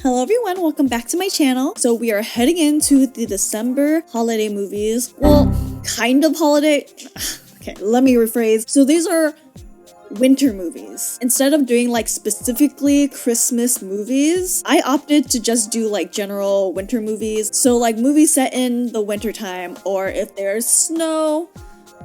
Hello everyone, welcome back to my channel. So we are heading into the December holiday movies. Well, kind of holiday. Okay, let me rephrase. So these are winter movies. Instead of doing like specifically Christmas movies, I opted to just do like general winter movies. So like movies set in the winter time, or if there's snow,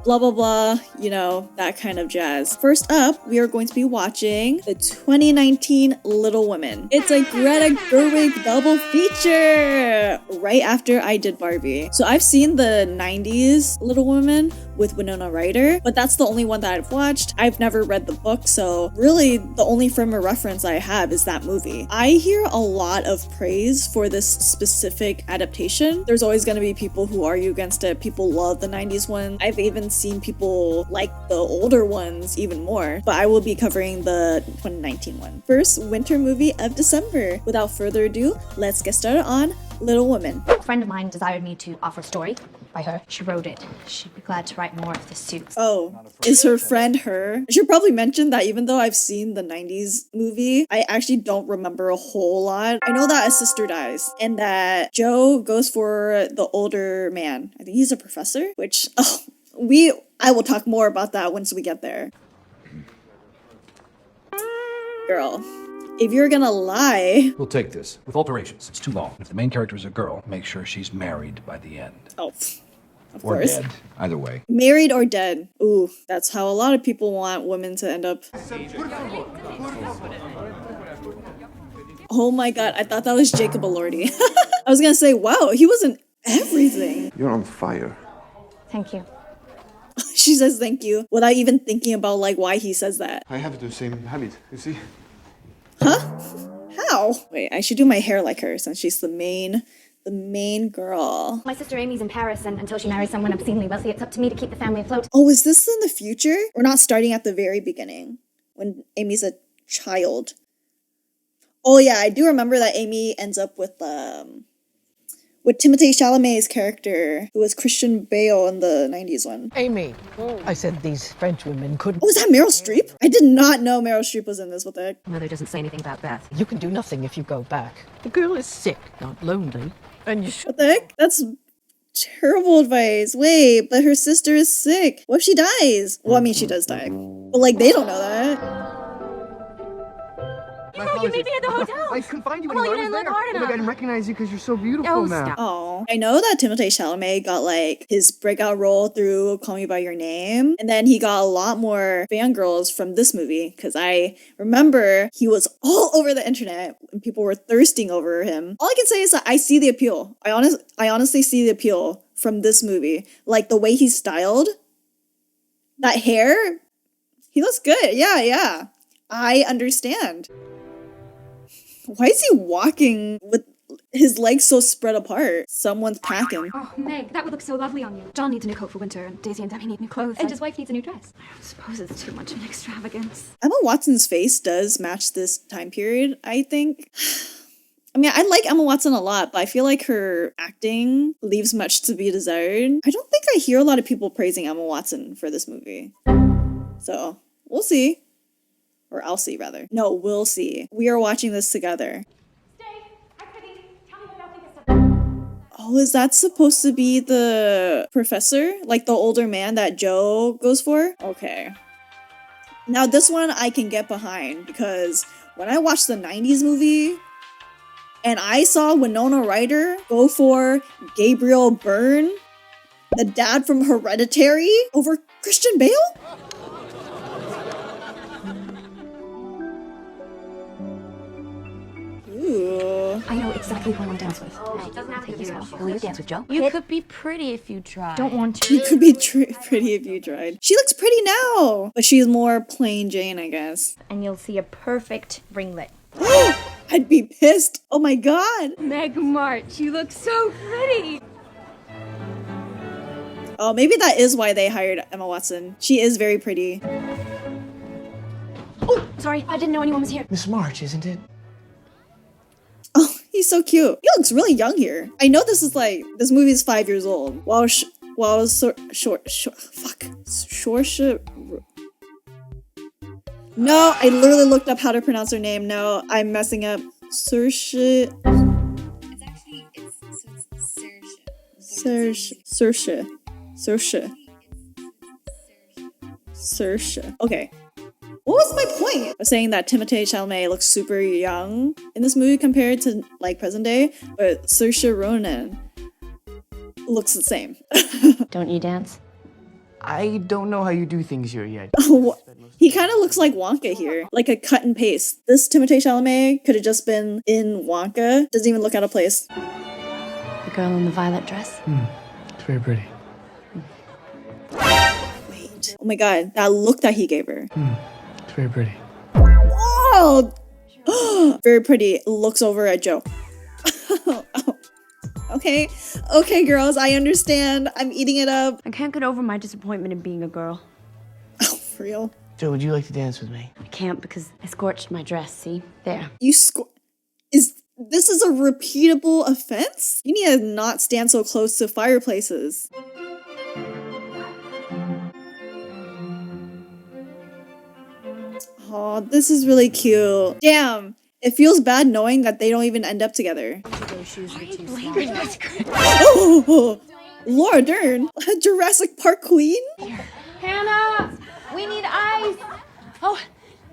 blah blah blah, you know, that kind of jazz. First up, we are going to be watching the 2019 Little Women. It's a Greta Gerwig double feature right after I did Barbie. So I've seen the 90s Little Women with Winona Ryder, but that's the only one that I've watched. I've never read the book, so really the only frame of reference I have is that movie. I hear a lot of praise for this specific adaptation. There's always going to be people who argue against it. People love the 90s one. I've even seen people like the older ones even more, but I will be covering the 2019 one. First winter movie of December. Without further ado, let's get started on Little Women. A friend of mine desired me to offer a story by her. She wrote it. She'd be glad to write more of the suits. Oh, is her friend her? I should probably mention that even though I've seen the 90s movie, I actually don't remember a whole lot. I know that a sister dies and that Joe goes for the older man. I think he's a professor, which, I will talk more about that once we get there. Girl, if you're gonna lie... We'll take this, with alterations. It's too long. If the main character is a girl, make sure she's married by the end. Oh, of Or course. dead. Either way. Married or dead. Ooh, that's how a lot of people want women to end up. Oh my god, I thought that was Jacob Elordi. I was gonna say, wow, he was in everything. You're on fire. Thank you. She says thank you without even thinking about like why he says that. I have the same habit, you see? Huh? How? Wait, I should do my hair like her since she's the main girl. My sister Amy's in Paris, and until she marries someone obscenely wealthy, it's up to me to keep the family afloat. Oh, is this in the future? We're not starting at the very beginning when Amy's a child. Oh yeah, I do remember that Amy ends up with Timothée Chalamet's character, who was Christian Bale in the 90s one. Amy, I said these French women couldn't. Oh, is that Meryl Streep? I did not know Meryl Streep was in this. What the heck? Mother doesn't say anything about Beth. You can do nothing if you go back. The girl is sick, not lonely. And you should. What the heck? That's terrible advice. Wait, but her sister is sick. What if she dies? Well, I mean, she does die. But, like, they don't know that. You meet me at the hotel. I couldn't find you Well, anywhere. you didn't look hard Oh my enough. god, I didn't recognize you because you're so beautiful Oh, now. stop. Oh, I know that Timothée Chalamet got, like, his breakout role through Call Me By Your Name. And then he got a lot more fangirls from this movie. Because I remember he was all over the internet and people were thirsting over him. All I can say is that I see the appeal. I honestly see the appeal from this movie. Like, the way he's styled. That hair. He looks good. Yeah. I understand. Why is he walking with his legs so spread apart? Someone's packing. Oh, Meg, that would look so lovely on you. John needs a new coat for winter, and Daisy and Demi need new clothes. And his wife needs a new dress. I suppose it's too much of an extravagance. Emma Watson's face does match this time period, I think. I mean, I like Emma Watson a lot, but I feel like her acting leaves much to be desired. I don't think I hear a lot of people praising Emma Watson for this movie. So, we'll see. Or I'll see, rather. No, we'll see. We are watching this together. Oh, is that supposed to be the professor? Like the older man that Joe goes for? Okay. Now this one I can get behind because when I watched the 90s movie and I saw Winona Ryder go for Gabriel Byrne, the dad from Hereditary, over Christian Bale? Ooh. I know exactly who I want to dance with. It doesn't have to be you. Will you dance with Joe? You could be pretty if you tried. Don't want to. You could be pretty if you tried. She looks pretty now, but she's more plain Jane, I guess. And you'll see a perfect ringlet. I'd be pissed. Oh my god. Meg March, you look so pretty. Oh, maybe that is why they hired Emma Watson. She is very pretty. Oh, sorry, I didn't know anyone was here. Miss March, isn't it? Oh, he's so cute. He looks really young here. I know this movie's 5 years old. No, I literally looked up how to pronounce her name. No, I'm messing up. Saoirse. It's actually Saoirse. Okay. What was my point? I was saying that Timothée Chalamet looks super young in this movie compared to like present day, but Saoirse Ronan looks the same. Don't you dance? I don't know how you do things here yet. He kind of looks like Wonka here, like a cut and paste. This Timothée Chalamet could have just been in Wonka. Doesn't even look out of place. The girl in the violet dress? It's very pretty. Wait. Oh my god, that look that he gave her. It's very pretty. Oh! Very pretty. Looks over at Joe. Okay. Okay, girls, I understand. I'm eating it up. I can't get over my disappointment in being a girl. Oh, for real? Joe, would you like to dance with me? I can't because I scorched my dress, see? There. You This is a repeatable offense? You need to not stand so close to fireplaces. Oh, this is really cute. Damn. It feels bad knowing that they don't even end up together. Oh, Laura Dern, Jurassic Park queen? Hannah! We need ice! Oh,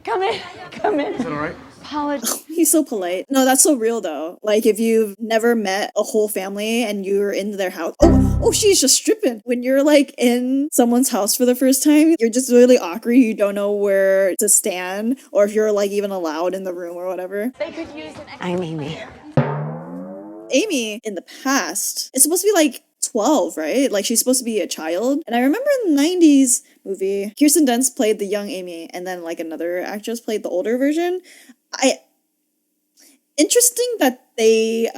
come in. Come in. Is that all right? Apologies. He's so polite. No, that's so real though. Like if you've never met a whole family and you're in their house. Oh, she's just stripping. When you're like in someone's house for the first time, you're just really awkward. You don't know where to stand or if you're like even allowed in the room or whatever. I'm Amy. Amy in the past is supposed to be like 12, right? Like she's supposed to be a child. And I remember in the 90s movie, Kirsten Dunst played the young Amy and then like another actress played the older version. Interesting that they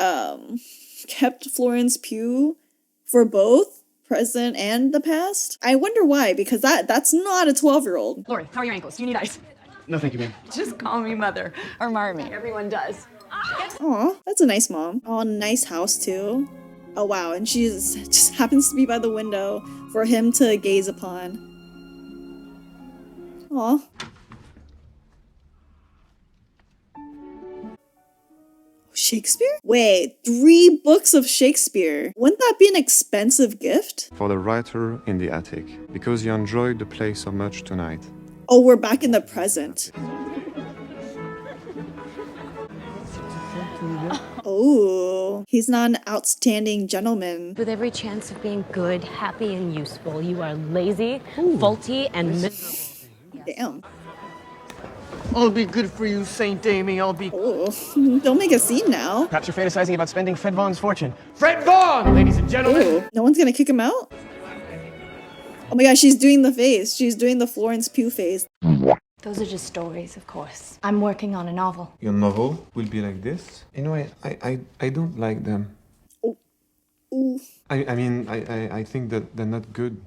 kept Florence Pugh for both present and the past. I wonder why, because that's not a 12-year-old. Laurie, how are your ankles? Do you need ice? No, thank you, ma'am. Just call me mother or Marmy. Everyone does. Aw, that's a nice mom. Oh, nice house too. Oh wow, and she just happens to be by the window for him to gaze upon. Aw. Shakespeare? Wait, 3 books of Shakespeare. Wouldn't that be an expensive gift? For the writer in the attic, because you enjoyed the play so much tonight. Oh, we're back in the present. Oh, he's not an outstanding gentleman. With every chance of being good, happy, and useful, you are lazy, faulty, and miserable. Damn. I'll be good for you, Saint Amy. I'll be... Oh, don't make a scene now. Perhaps you're fantasizing about spending Fred Vaughn's fortune. Fred Vaughn, ladies and gentlemen! Oh, no one's gonna kick him out? Oh my gosh, she's doing the face. She's doing the Florence Pugh face. Those are just stories, of course. I'm working on a novel. Your novel will be like this? You know, I don't like them. Oh. Ooh. I think that they're not good.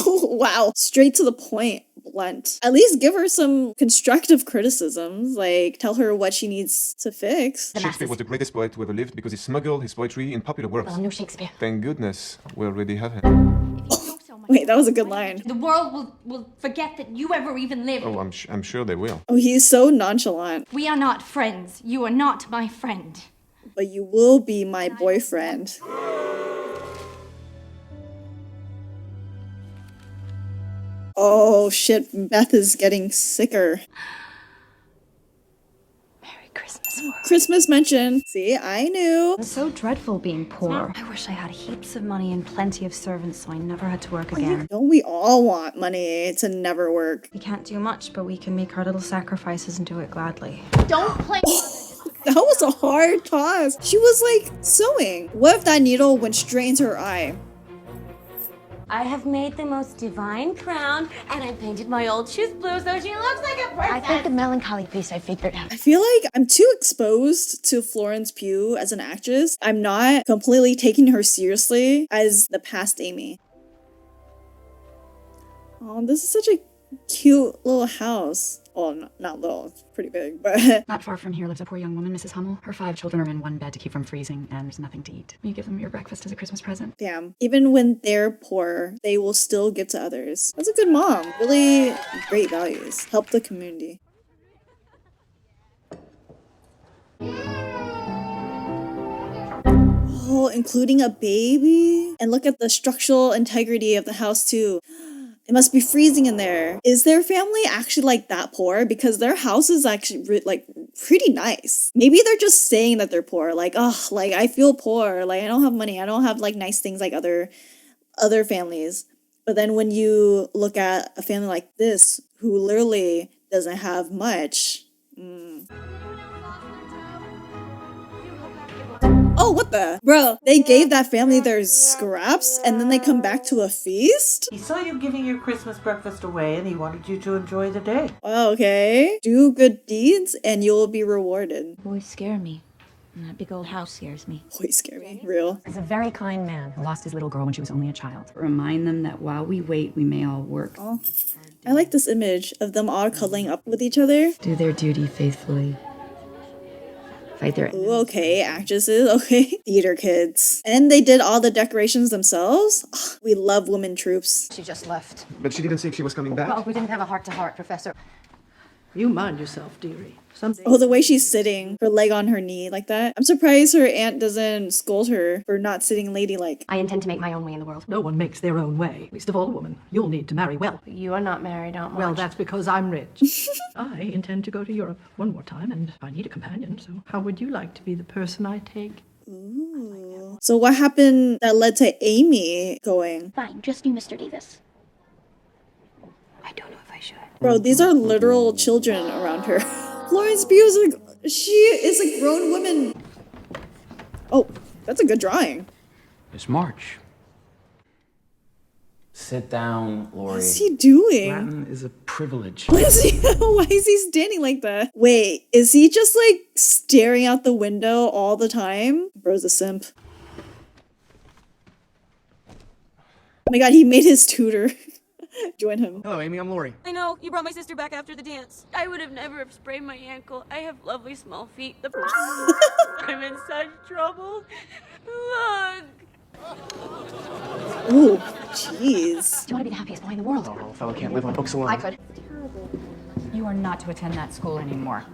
Wow. Straight to the point. Blunt. At least give her some constructive criticisms. Like, tell her what she needs to fix. Shakespeare was the greatest poet who ever lived because he smuggled his poetry in popular works. Well, no Shakespeare. Thank goodness we already have him. Wait, that was a good line. The world will forget that you ever even lived. Oh, I'm sure they will. Oh, he's so nonchalant. We are not friends. You are not my friend. But you will be my boyfriend. Oh shit, Beth is getting sicker. Merry Christmas, world. Christmas mention. See, I knew. It's so dreadful being poor. I wish I had heaps of money and plenty of servants so I never had to work again. Don't we all want money to never work? We can't do much, but we can make our little sacrifices and do it gladly. Don't play. That was a hard toss. She was like sewing. What if that needle went straight into her eye? I have made the most divine crown, and I painted my old shoes blue so she looks like a princess. I think the melancholy piece I figured out. I feel like I'm too exposed to Florence Pugh as an actress. I'm not completely taking her seriously as the past Amy. Oh, this is such a cute little house. Well, not little, it's pretty big, but... Not far from here lives a poor young woman, Mrs. Hummel. Her 5 children are in one bed to keep from freezing, and there's nothing to eat. You give them your breakfast as a Christmas present. Damn. Even when they're poor, they will still give to others. That's a good mom. Really great values. Help the community. Oh, including a baby? And look at the structural integrity of the house too. It must be freezing in there. Is their family actually like that poor? Because their house is actually like pretty nice. Maybe they're just saying that they're poor. Like, oh, like I feel poor. Like I don't have money. I don't have like nice things like other families. But then when you look at a family like this, who literally doesn't have much. Oh, what the? Bro, they gave that family their scraps and then they come back to a feast? He saw you giving your Christmas breakfast away and he wanted you to enjoy the day. Oh, okay. Do good deeds and you'll be rewarded. Boys scare me. And that big old house scares me. Boys scare me. Real. He's a very kind man who lost his little girl when she was only a child. Remind them that while we wait, we may all work. Oh, I like this image of them all cuddling up with each other. Do their duty faithfully. Fight their... Ooh, okay, actresses, okay. Theater kids. And they did all the decorations themselves? Ugh, we love women troops. She just left. But she didn't say she was coming back. Well, we didn't have a heart-to-heart, Professor. You mind yourself, dearie. Oh, the way she's sitting, her leg on her knee like that. I'm surprised her aunt doesn't scold her for not sitting ladylike. I intend to make my own way in the world. No one makes their own way, least of all a woman. You'll need to marry well. You are not married, aren't Well, that's because I'm rich. I intend to go to Europe one more time, and I need a companion, so how would you like to be the person I take? Ooh. So what happened that led to Amy going? Fine, just you, Mr. Davis. I don't know if I should. Bro, these are literal children around her. Florence Pugh she is a grown woman. Oh, that's a good drawing. It's March. Sit down, Laurie. What's he doing? Latin is a privilege. Why is he standing like that? Wait, is he just like staring out the window all the time? Bro's a simp. Oh my god, he made his tutor join him. Hello, Amy. I'm Laurie. I know, you brought my sister back after the dance. I would have never sprained my ankle. I have lovely small feet. I'm in such trouble. Look. Ooh, jeez. Do you want to be the happiest boy in the world? Oh, a fellow can't live on books alone. I could. You are not to attend that school anymore.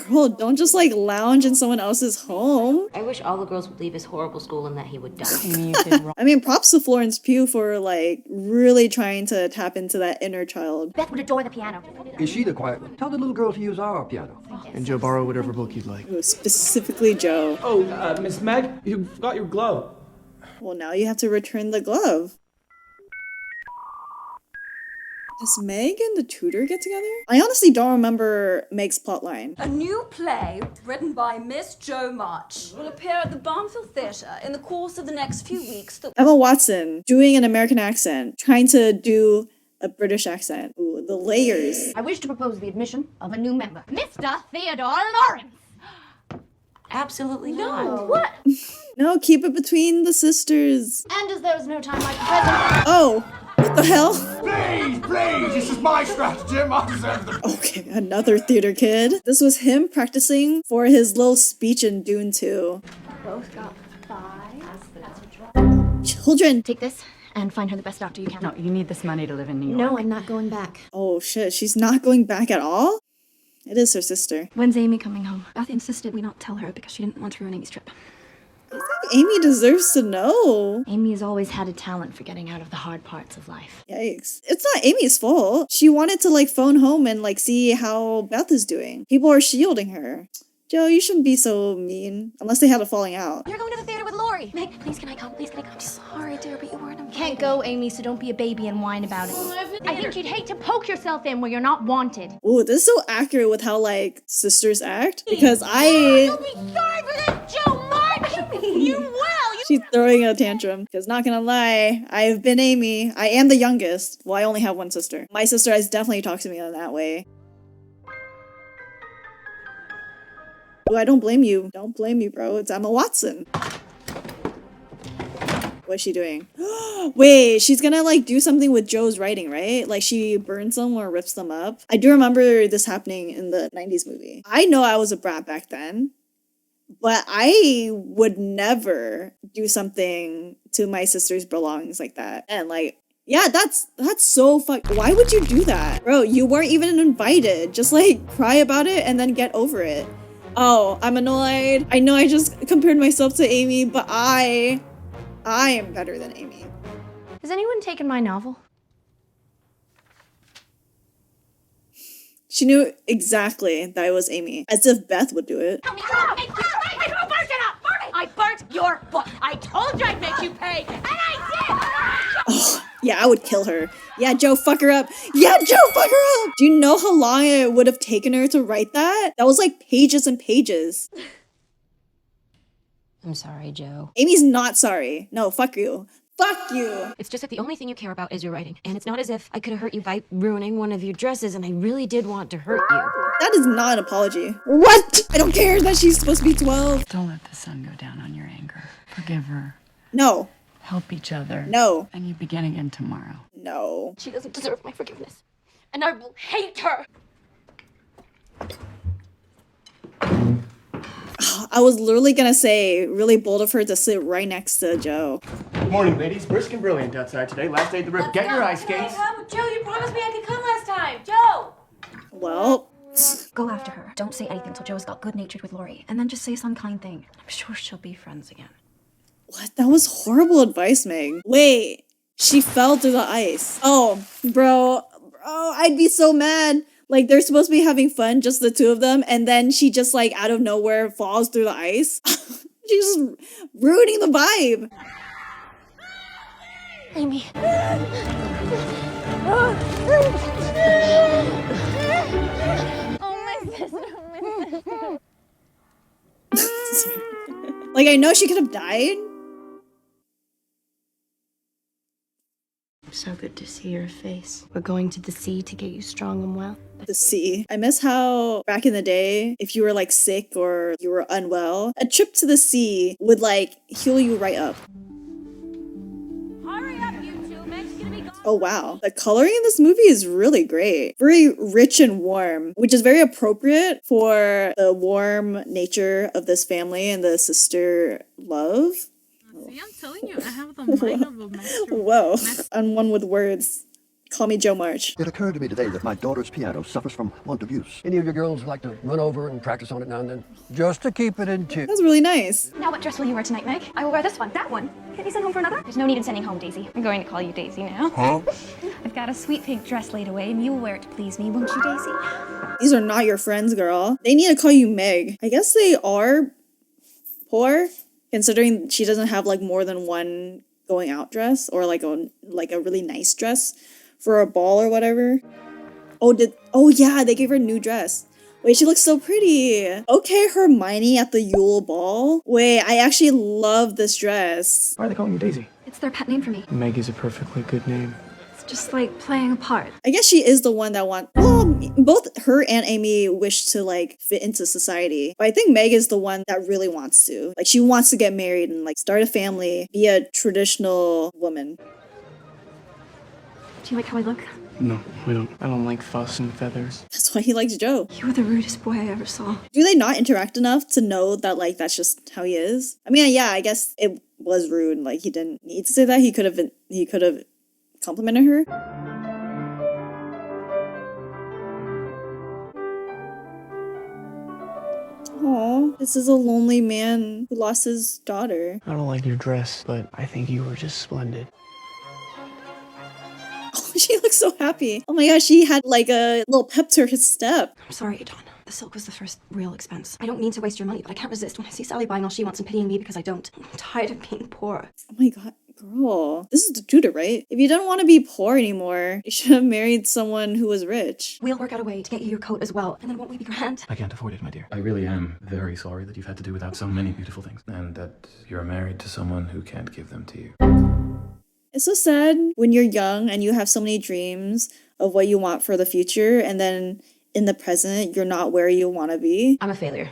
Girl, don't just like lounge in someone else's home. I wish all the girls would leave his horrible school and that he would die. Amy, you did wrong. I mean, props to Florence Pugh for like really trying to tap into that inner child. Beth would adore the piano. Is she the quiet one? Tell the little girl to use our piano. And Joe, borrow whatever book you'd like. Ooh, specifically Joe. Oh, Miss Meg, you forgot your glove. Well, now you have to return the glove. Does Meg and the tutor get together? I honestly don't remember Meg's plotline. A new play written by Miss Jo March will appear at the Barnfield Theatre in the course of the next few weeks. Emma Watson doing an American accent, trying to do a British accent. Ooh, the layers. I wish to propose the admission of a new member, Mr. Theodore Lawrence. Absolutely not. What? No, keep it between the sisters. And as there is no time like the present. Oh, what the hell? Please, this is my stratagem. I deserve the... Okay, another theater kid. This was him practicing for his little speech in Dune 2. Both got 5. Children. Take this and find her the best doctor you can. No, you need this money to live in New York. No, I'm not going back. Oh shit, she's not going back at all? It is her sister. When's Amy coming home? Beth insisted we not tell her because she didn't want to ruin Amy's trip. I think Amy deserves to know. Amy has always had a talent for getting out of the hard parts of life. Yikes. It's not Amy's fault. She wanted to like phone home and like see how Beth is doing. People are shielding her. Joe, you shouldn't be so mean. Unless they had a falling out. You're going to the theater with Laurie. Meg, please can I come? Please can I come? I'm sorry, dear, but you weren't invited. Can't go, Amy, so don't be a baby and whine about it. I think you'd hate to poke yourself in where you're not wanted. Ooh, this is so accurate with how like sisters act. Because You'll be sorry for that, Joe March! You will! She's throwing a tantrum. Because not gonna lie, I've been Amy. I am the youngest. Well, I only have one sister. My sister has definitely talked to me in that way. Ooh, I don't blame you. Don't blame you, bro. It's Emma Watson. What's she doing? Wait, she's gonna like do something with Joe's writing, right? Like she burns them or rips them up. I do remember this happening in the 90s movie. I know I was a brat back then, but I would never do something to my sister's belongings like that. And like, yeah, that's so why would you do that? Bro, you weren't even invited. Just like cry about it and then get over it. Oh, I'm annoyed. I know I just compared myself to Amy, but I am better than Amy. Has anyone taken my novel? She knew exactly that it was Amy, as if Beth would do it. I burnt your book. I told you I'd make you pay, and I did. Oh, yeah, I would kill her. Yeah, Joe, fuck her up. Yeah, Joe, fuck her up. Do you know how long it would have taken her to write that? That was like pages and pages. I'm sorry, Joe. Amy's not sorry. No, fuck you. Fuck you! It's just that the only thing you care about is your writing. And it's not as if I could have hurt you by ruining one of your dresses, and I really did want to hurt you. That is not an apology. What? I don't care that she's supposed to be 12. Don't let the sun go down on your anger. Forgive her. No. Help each other. No. And you begin again tomorrow. No. She doesn't deserve my forgiveness. And I will hate her. I was literally gonna say, really bold of her to sit right next to Joe. Good morning, ladies. Brisk and brilliant outside today. Last day at the rip. Get your ice skates. Joe, you promised me I could come last time. Joe! Well... Go after her. Don't say anything till Joe's got good-natured with Laurie. And then just say some kind thing. I'm sure she'll be friends again. What? That was horrible advice, Meg. Wait. She fell through the ice. Oh, bro, I'd be so mad. Like, they're supposed to be having fun, just the two of them, and then she just, like, out of nowhere falls through the ice. She's just ruining the vibe. Amy. Like, I know she could have died. So good to see your face. We're going to the sea to get you strong and well. The sea. I miss how back in the day, if you were like sick or you were unwell, a trip to the sea would like heal you right up. Hurry up, you two. Meg's gonna be gone. Oh wow. The coloring in this movie is really great. Very rich and warm, which is very appropriate for the warm nature of this family and the sister love. See, I'm telling you, I have the mind of a master. Whoa. And one with words. Call me Joe March. It occurred to me today that my daughter's piano suffers from want of use. Any of your girls like to run over and practice on it now and then? Just to keep it in tune. That's really nice. Now what dress will you wear tonight, Meg? I will wear this one. That one? Can't you send home for another? There's no need in sending home, Daisy. I'm going to call you Daisy now. Huh? I've got a sweet pink dress laid away, and you'll wear it to please me, won't you, Daisy? These are not your friends, girl. They need to call you Meg. I guess they are poor, considering she doesn't have like more than one going out dress or like a really nice dress for a ball or whatever. Oh yeah, they gave her a new dress. Wait, she looks so pretty. Okay, Hermione at the Ule Ball. Wait, I actually love this dress. Why are they calling you Daisy? It's their pet name for me. Meg is a perfectly good name. It's just like playing a part. I guess she is the one that both her and Amy wish to like fit into society. But I think Meg is the one that really wants to. Like she wants to get married and like start a family, be a traditional woman. Do you like how I look? No, I don't. I don't like fuss and feathers. That's why he likes Joe. You were the rudest boy I ever saw. Do they not interact enough to know that like that's just how he is? I mean, yeah, I guess it was rude. Like he didn't need to say that. He could have complimented her. Aw, this is a lonely man who lost his daughter. I don't like your dress, but I think you were just splendid. Oh, she looks so happy. Oh my gosh, she had like a little pep to her step. I'm sorry, Dawn. The silk was the first real expense. I don't mean to waste your money, but I can't resist when I see Sally buying all she wants and pitying me because I don't. I'm tired of being poor. Oh my god, girl. This is the tutor, right? If you don't want to be poor anymore, you should have married someone who was rich. We'll work out a way to get you your coat as well, and then won't we be grand? I can't afford it, my dear. I really am very sorry that you've had to do without so many beautiful things, and that you're married to someone who can't give them to you. It's so sad when you're young and you have so many dreams of what you want for the future, and then in the present, you're not where you want to be. I'm a failure.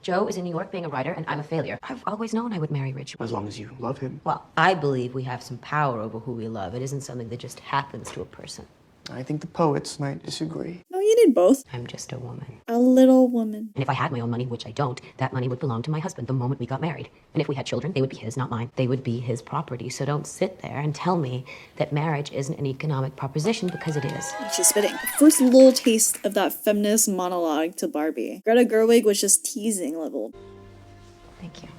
Joe is in New York being a writer, and I'm a failure. I've always known I would marry rich. As long as you love him. Well, I believe we have some power over who we love. It isn't something that just happens to a person. I think the poets might disagree. No, you need both. I'm just a woman. A little woman. And if I had my own money, which I don't, that money would belong to my husband the moment we got married. And if we had children, they would be his, not mine. They would be his property. So don't sit there and tell me that marriage isn't an economic proposition, because it is. She's spitting. First little taste of that feminist monologue to Barbie. Greta Gerwig was just teasing level. Thank you.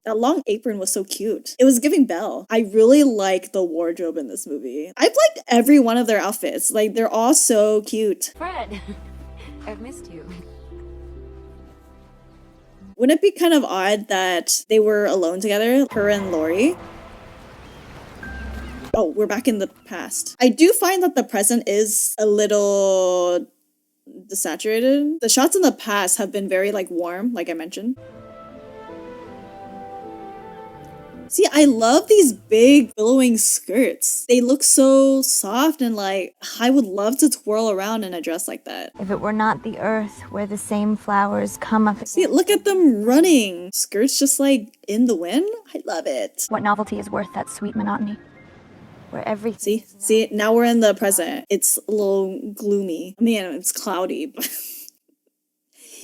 That long apron was so cute. It was giving Belle. I really like the wardrobe in this movie. I've liked every one of their outfits. Like, they're all so cute. Fred, I've missed you. Wouldn't it be kind of odd that they were alone together, her and Laurie? Oh, we're back in the past. I do find that the present is a little desaturated. The shots in the past have been very, like, warm, like I mentioned. See, I love these big billowing skirts. They look so soft and like, I would love to twirl around in a dress like that. If it were not the earth where the same flowers come up. See, look at them running. Skirts just like in the wind. I love it. What novelty is worth that sweet monotony? Where everything. See, now we're in the present. It's a little gloomy. I mean, it's cloudy, but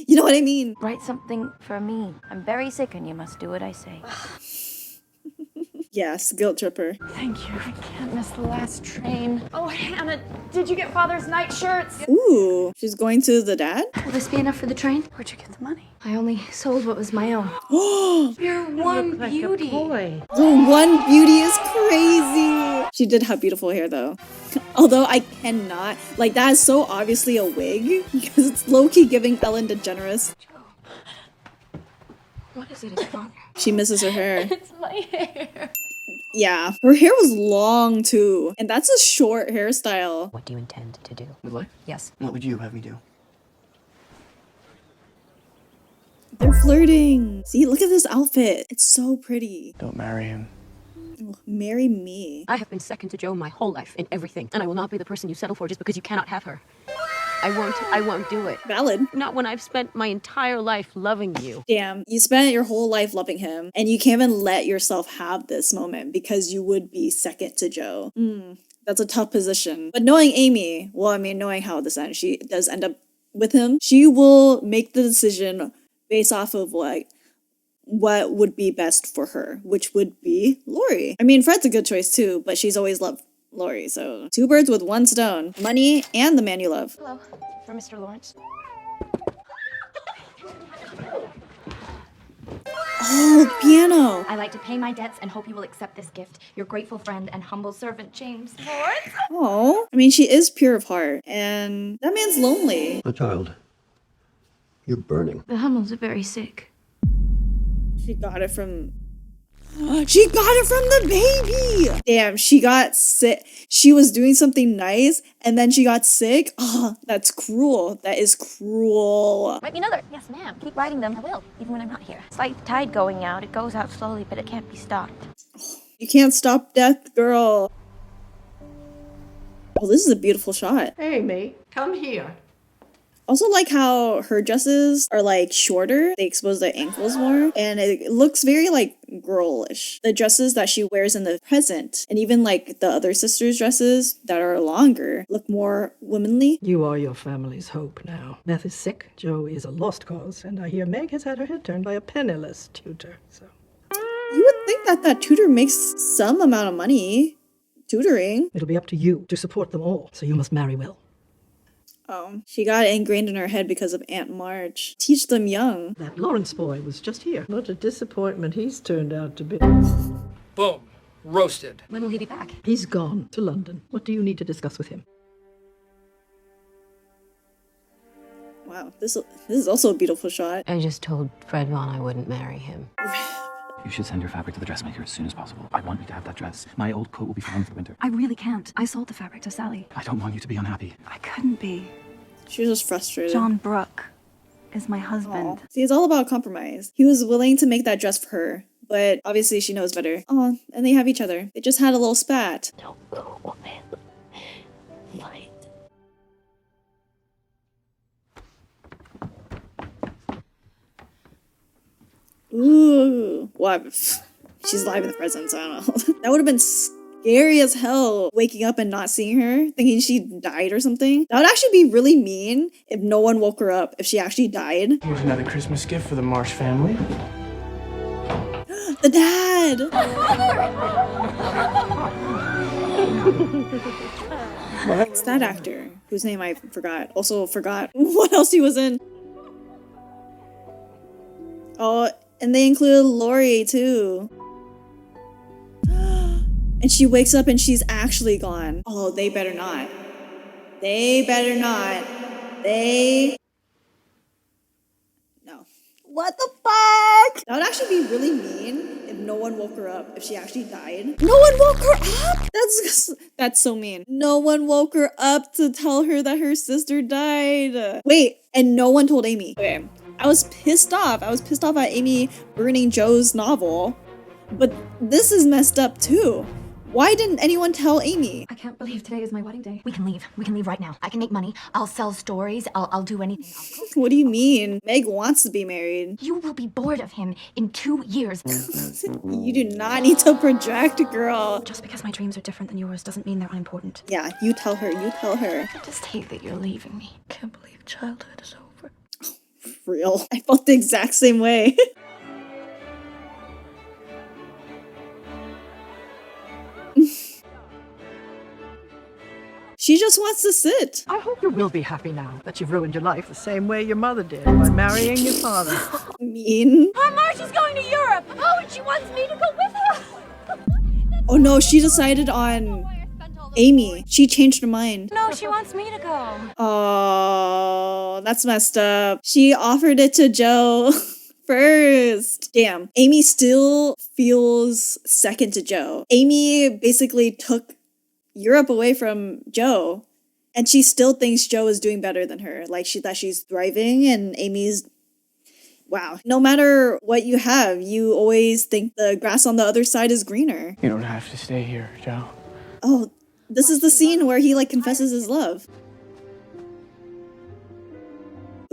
you know what I mean? Write something for me. I'm very sick and you must do what I say. Yes, guilt tripper. Thank you. I can't miss the last train. Oh, Hannah, did you get Father's night shirts? Ooh, she's going to the dad? Will this be enough for the train? Where'd you get the money? I only sold what was my own. You're one beauty. The one beauty is crazy. She did have beautiful hair though. Although I cannot, like that is so obviously a wig because it's low-key giving Ellen DeGeneres. What is it, it's father? She misses her hair. It's my hair. Yeah, her hair was long too. And that's a short hairstyle. What do you intend to do? With life? Yes. What would you have me do? They're flirting. See, look at this outfit. It's so pretty. Don't marry him. Oh, marry me. I have been second to Joe my whole life in everything, and I will not be the person you settle for just because you cannot have her. I won't do it. Valid. Not when I've spent my entire life loving you. Damn, you spent your whole life loving him, and you can't even let yourself have this moment because you would be second to Joe. That's a tough position. But knowing Amy, well, I mean, knowing how this ends, she does end up with him, she will make the decision based off of like what would be best for her, which would be Laurie. I mean, Fred's a good choice too, but she's always loved Laurie, so 2 birds with 1 stone. Money and the man you love. Hello, for Mr. Lawrence. Oh, piano. I like to pay my debts and hope you will accept this gift. Your grateful friend and humble servant, James Lawrence. Oh, I mean, she is pure of heart, and that man's lonely. The child. You're burning. The Hummels are very sick. She got it from... She got it from the baby! Damn, she got sick. She was doing something nice, and then she got sick? Oh, that's cruel. That is cruel. Write me another. Yes, ma'am. Keep writing them. I will, even when I'm not here. It's like the tide going out. It goes out slowly, but it can't be stopped. You can't stop death, girl. Oh, this is a beautiful shot. Amy, come here. Also like how her dresses are like shorter. They expose their ankles more. And it looks very like girlish. The dresses that she wears in the present and even like the other sisters' dresses that are longer look more womanly. You are your family's hope now. Beth is sick, Joe is a lost cause, and I hear Meg has had her head turned by a penniless tutor, so... You would think that that tutor makes some amount of money tutoring. It'll be up to you to support them all, so you must marry well. Oh, she got it ingrained in her head because of Aunt March. Teach them young. That Lawrence boy was just here. What a disappointment he's turned out to be. Boom. Roasted. When will he be back? He's gone to London. What do you need to discuss with him? Wow, this is also a beautiful shot. I just told Fred Vaughn I wouldn't marry him. You should send your fabric to the dressmaker as soon as possible. I want you to have that dress. My old coat will be fine for the winter. I really can't. I sold the fabric to Sally. I don't want you to be unhappy. I couldn't be. She was just frustrated. John Brooke is my husband. See, it's all about compromise. He was willing to make that dress for her, but obviously she knows better. Oh, and they have each other. They just had a little spat. Don't go away. Fight. Ooh. Well, she's live in the present, so I don't know. That would have been scary as hell waking up and not seeing her, thinking she died or something. That would actually be really mean if no one woke her up, if she actually died. Here's another Christmas gift for the Marsh family. The dad! It's that actor whose name I forgot. Also forgot what else he was in. Oh, and they included Laurie too. And she wakes up and she's actually gone. Oh, they better not. They better not. No. What the fuck? That would actually be really mean if no one woke her up, if she actually died. No one woke her up? That's so mean. No one woke her up to tell her that her sister died. Wait, and no one told Amy. Okay, I was pissed off. I was pissed off at Amy burning Joe's novel. But this is messed up too. Why didn't anyone tell Amy? I can't believe today is my wedding day. We can leave. We can leave right now. I can make money. I'll sell stories. I'll do anything. What do you mean? Meg wants to be married. You will be bored of him in 2 years. You do not need to project, girl. Just because my dreams are different than yours doesn't mean they're unimportant. Yeah, you tell her. You tell her. I just hate that you're leaving me. Can't believe childhood is over. For real. I felt the exact same way. She just wants to sit. I hope you will be happy now that you've ruined your life the same way your mother did by marrying your father. Mean. Our Marsh is going to Europe! Oh, and she wants me to go with her! Oh no, she decided on Amy. She changed her mind. No, she wants me to go. Oh, that's messed up. She offered it to Joe first. Damn. Amy still feels second to Joe. Amy basically took Europe away from Joe, and she still thinks Joe is doing better than her. Like that she's thriving, and Amy's, wow. No matter what you have, you always think the grass on the other side is greener. You don't have to stay here, Joe. Oh, this is the scene where he like confesses his love.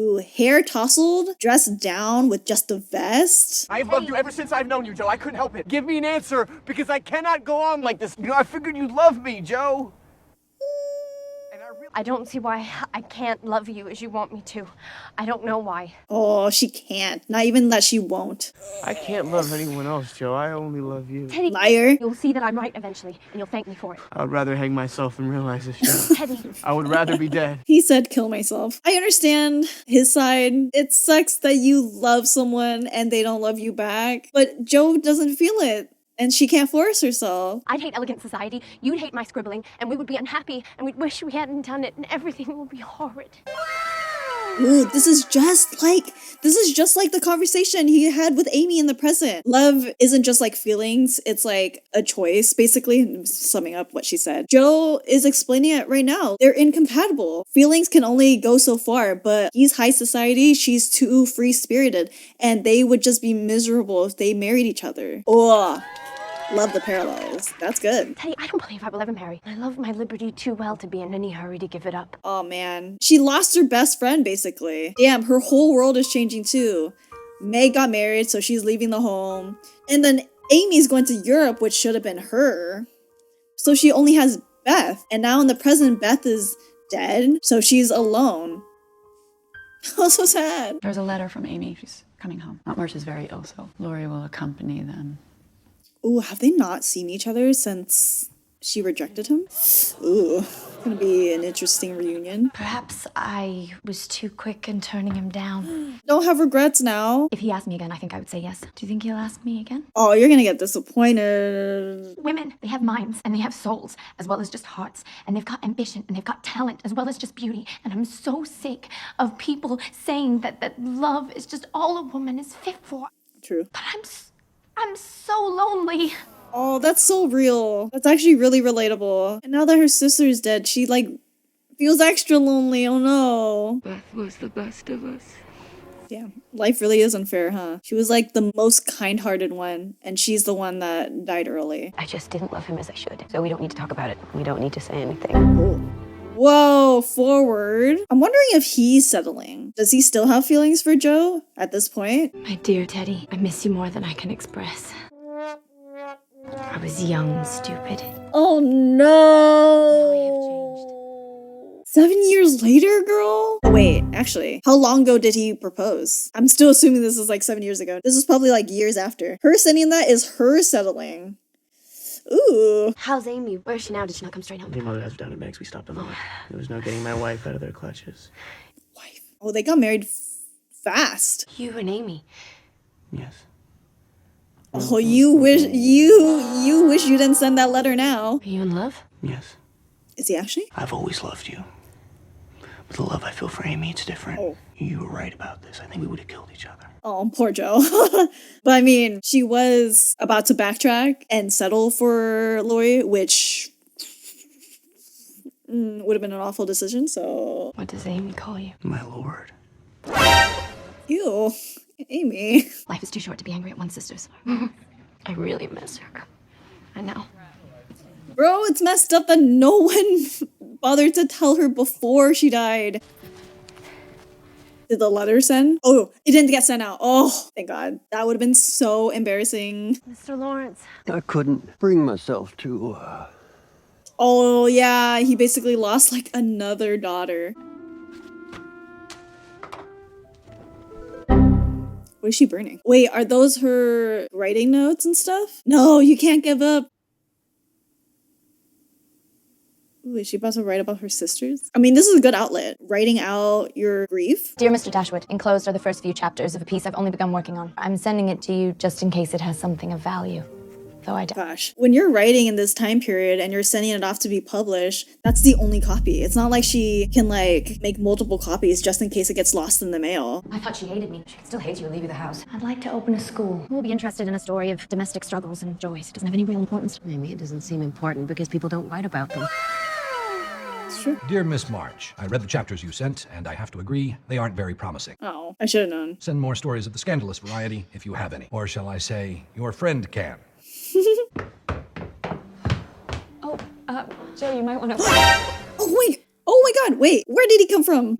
Ooh, hair tousled, dressed down with just a vest. I've loved you ever since I've known you, Joe. I couldn't help it. Give me an answer, because I cannot go on like this. You know, I figured you'd love me, Joe. I don't see why I can't love you as you want me to. I don't know why. Oh, she can't. Not even that she won't. I can't love anyone else, Joe. I only love you. Teddy, liar. You'll see that I'm right eventually, and you'll thank me for it. I would rather hang myself than realize this, Joe. Teddy. I would rather be dead. He said kill myself. I understand his side. It sucks that you love someone and they don't love you back. But Joe doesn't feel it. And she can't force herself. I'd hate elegant society, you'd hate my scribbling, and we would be unhappy, and we'd wish we hadn't done it, and everything would be horrid. Ooh, this is just like the conversation he had with Amy in the present. Love isn't just like feelings, it's like a choice, basically. I'm summing up what she said. Joe is explaining it right now. They're incompatible. Feelings can only go so far, but he's high society, she's too free-spirited, and they would just be miserable if they married each other. Oh. Love the parallels. That's good. Teddy, I don't believe I will ever marry. I love my liberty too well to be in any hurry to give it up. Oh man. She lost her best friend, basically. Damn, her whole world is changing too. Meg got married, so she's leaving the home. And then Amy's going to Europe, which should have been her. So she only has Beth. And now in the present, Beth is dead, so she's alone. Oh, so sad. There's a letter from Amy. She's coming home. Aunt Marsh is very ill, so Laurie will accompany them. Ooh, have they not seen each other since she rejected him? Ooh, gonna be an interesting reunion. Perhaps I was too quick in turning him down. Don't have regrets now. If he asked me again, I think I would say yes. Do you think he'll ask me again? Oh, you're gonna get disappointed. Women, they have minds and they have souls as well as just hearts. And they've got ambition and they've got talent as well as just beauty. And I'm so sick of people saying that love is just all a woman is fit for. True. But I'm so lonely. Oh, that's so real. That's actually really relatable. And now that her sister's dead, she like feels extra lonely. Oh no. Beth was the best of us. Yeah, life really is unfair, huh? She was like the most kind-hearted one, and she's the one that died early. I just didn't love him as I should. So we don't need to talk about it. We don't need to say anything. Ooh. Whoa, forward. I'm wondering if he's settling. Does he still have feelings for Joe at this point? My dear Teddy, I miss you more than I can express. I was young and stupid. Oh no! 7 years later, girl? Oh, wait, actually, how long ago did he propose? I'm still assuming this is like 7 years ago. This is probably like years after. Her sending that is her settling. Ooh. How's Amy? Where is she now? Did she not come straight home? Your mother has down in Banks. We stopped on the way. There was no getting my wife out of their clutches. Oh, they got married fast. You and Amy. Yes. Oh, you wish you didn't send that letter now. Are you in love? Yes. Is he actually? I've always loved you. But the love I feel for Amy, it's different. Oh. You were right about this. I think we would have killed each other. Oh, poor Joe. But I mean, she was about to backtrack and settle for Laurie, which would have been an awful decision, so... What does Amy call you? My lord. Ew. Amy. Life is too short to be angry at one's sisters. I really miss her. I know. Bro, it's messed up that no one bothered to tell her before she died. Did the letter send? Oh, it didn't get sent out. Oh, thank God. That would have been so embarrassing. Mr. Lawrence. I couldn't bring myself to, Oh, yeah. He basically lost like another daughter. What is she burning? Wait, are those her writing notes and stuff? No, you can't give up. Ooh, is she about to write about her sisters? I mean, this is a good outlet. Writing out your grief. Dear Mr. Dashwood, enclosed are the first few chapters of a piece I've only begun working on. I'm sending it to you just in case it has something of value. Though I doubt. Gosh, when you're writing in this time period and you're sending it off to be published, that's the only copy. It's not like she can like make multiple copies just in case it gets lost in the mail. I thought she hated me. She can still hate you and leave you the house. I'd like to open a school. Who will be interested in a story of domestic struggles and joys? It doesn't have any real importance. Maybe it doesn't seem important because people don't write about them. It's true. Dear Miss March, I read the chapters you sent, and I have to agree, they aren't very promising. Oh, I should have known. Send more stories of the scandalous variety if you have any. Or shall I say, your friend can. Joe, you might want to... Oh, wait. Oh my God, wait. Where did he come from?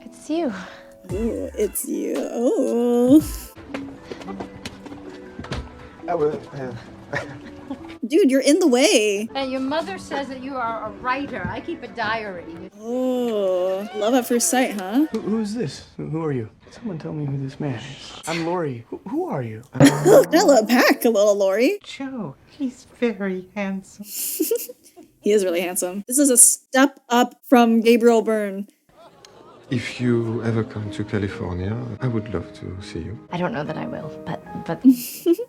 It's you. Ooh, it's you. Oh. Dude, you're in the way. And your mother says that you are a writer. I keep a diary. Oh, love at first sight, huh? Who is this? Who are you? Someone tell me who this man is. I'm Laurie. Who are you? Ella, back a little, Laurie. Joe, he's very handsome. He is really handsome. This is a step up from Gabriel Byrne. If you ever come to California, I would love to see you. I don't know that I will, but... That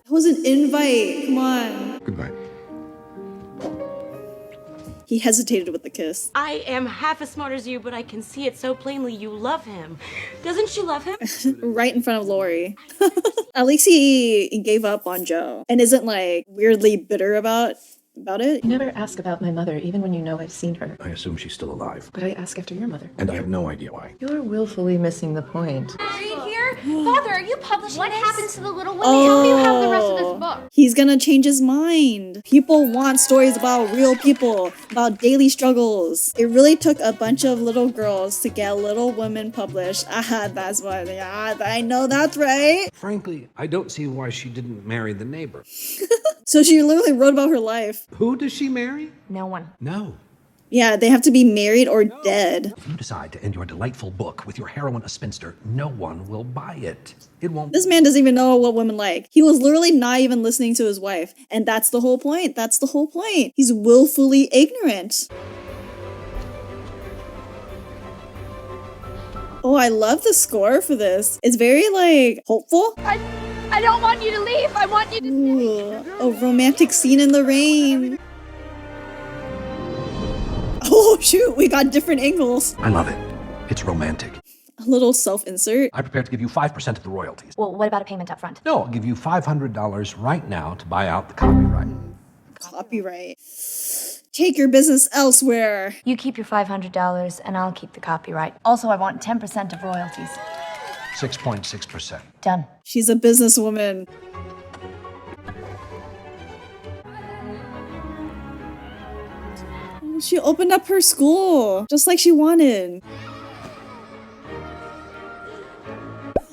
was an invite. Come on. Goodbye. He hesitated with the kiss. I am half as smart as you, but I can see it so plainly you love him. Doesn't she love him? Right in front of Laurie. At least he gave up on Joe and isn't like weirdly bitter about it. You never ask about my mother, even when you know I've seen her. I assume she's still alive. But I ask after your mother. And I have no idea why. You're willfully missing the point. Read here? Father, are you publishing What this? happened to the little women? Oh. Tell me you have the rest of this book. He's gonna change his mind. People want stories about real people, about daily struggles. It really took a bunch of little girls to get Little Women published. That's what, I know that's right. Frankly, I don't see why she didn't marry the neighbor. So she literally wrote about her life. Who does she marry? No one. No. Yeah, they have to be married or dead. If you decide to end your delightful book with your heroine a spinster, no one will buy it. It won't. This man doesn't even know what women like. He was literally not even listening to his wife. And that's the whole point. That's the whole point. He's willfully ignorant. Oh, I love the score for this. It's very, like, hopeful. I don't want you to leave. I want you to Ooh, a romantic scene in the rain. Oh, shoot. We got different angles. I love it. It's romantic. A little self-insert. I'm prepared to give you 5% of the royalties. Well, what about a payment up front? No, I'll give you $500 right now to buy out the copyright. Copyright. Take your business elsewhere. You keep your $500 and I'll keep the copyright. Also, I want 10% of royalties. 6.6%. Done. She's a businesswoman. She opened up her school, just like she wanted.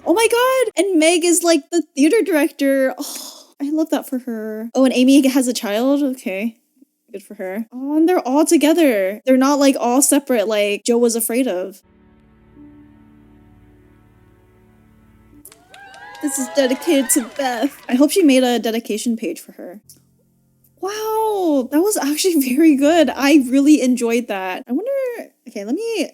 Oh my God! And Meg is like the theater director. Oh, I love that for her. Oh, and Amy has a child? Okay. Good for her. Oh, and they're all together. They're not like all separate like Joe was afraid of. This is dedicated to Beth. I hope she made a dedication page for her. Wow, that was actually very good. I really enjoyed that. I wonder, okay, let me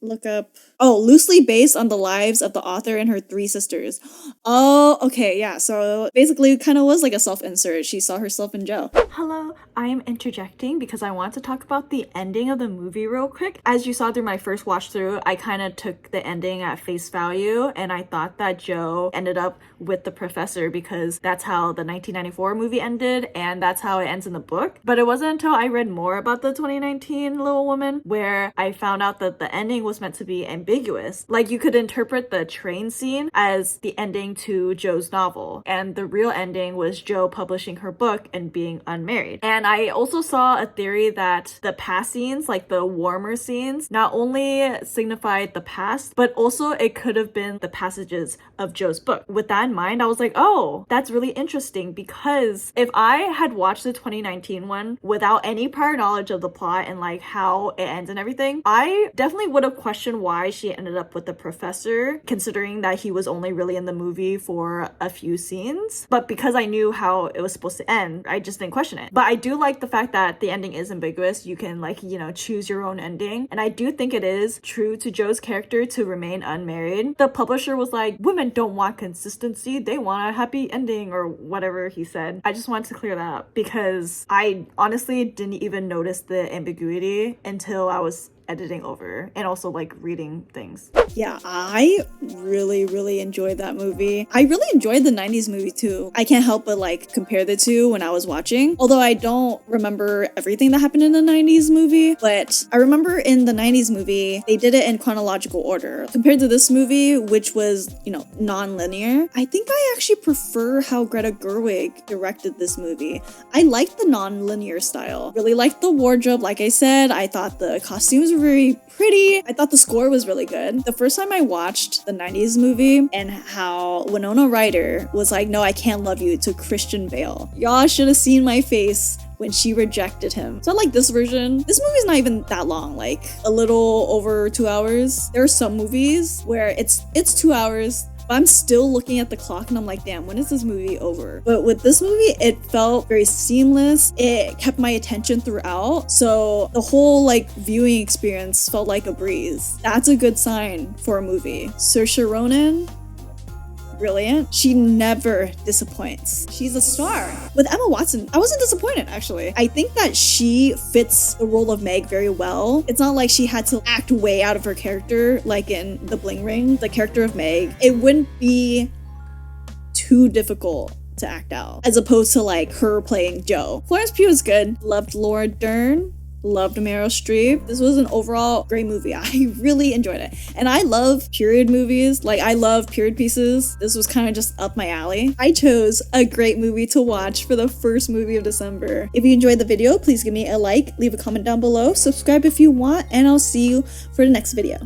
look up. Oh, loosely based on the lives of the author and her 3 sisters. Oh, okay, yeah. So basically it kind of was like a self-insert. She saw herself in Joe. Hello, I am interjecting because I want to talk about the ending of the movie real quick. As you saw through my first watch through, I kind of took the ending at face value and I thought that Joe ended up with the professor because that's how the 1994 movie ended and that's how it ends in the book. But it wasn't until I read more about the 2019 Little Woman where I found out that the ending was meant to be ambiguous. Like you could interpret the train scene as the ending to Joe's novel and the real ending was Joe publishing her book and being unmarried. And I also saw a theory that the past scenes, like the warmer scenes, not only signified the past, but also it could have been the passages of Joe's book. With that in mind, I was like, oh, that's really interesting because if I had watched the 2019 one without any prior knowledge of the plot and like how it ends and everything, I definitely would have questioned why she ended up with the professor, considering that he was only really in the movie for a few scenes. But because I knew how it was supposed to end, I just didn't question it. But I do like the fact that the ending is ambiguous. You can like, you know, choose your own ending. And I do think it is true to Joe's character to remain unmarried. The publisher was like, women don't want consistency. They want a happy ending or whatever he said. I just wanted to clear that up because I honestly didn't even notice the ambiguity until I was editing over and also like reading things. Yeah, I really enjoyed that movie. I really enjoyed the 90s movie too. I can't help but like compare the two when I was watching. Although I don't remember everything that happened in the 90s movie, but I remember in the 90s movie, they did it in chronological order. Compared to this movie, which was, you know, non-linear, I think I actually prefer how Greta Gerwig directed this movie. I liked the non-linear style. Really liked the wardrobe. Like I said, I thought the costumes were very pretty. I thought the score was really good. The first time I watched the 90s movie and how Winona Ryder was like, no, I can't love you to Christian Bale. Y'all should have seen my face when she rejected him. So I like this version. This movie's not even that long, like a little over 2 hours. There are some movies where it's 2 hours, but I'm still looking at the clock and I'm like, damn, when is this movie over? But with this movie, it felt very seamless. It kept my attention throughout. So the whole like viewing experience felt like a breeze. That's a good sign for a movie. Saoirse Ronan, brilliant. She never disappoints. She's a star. With Emma Watson, I wasn't disappointed actually. I think that she fits the role of Meg very well. It's not like she had to act way out of her character like in The Bling Ring, the character of Meg. It wouldn't be too difficult to act out as opposed to like her playing Joe. Florence Pugh is good. Loved Laura Dern. Loved Meryl Streep. This was an overall great movie. I really enjoyed it. And I love period movies. Like, I love period pieces. This was kind of just up my alley. I chose a great movie to watch for the first movie of December. If you enjoyed the video, please give me a like, leave a comment down below, subscribe if you want, and I'll see you for the next video.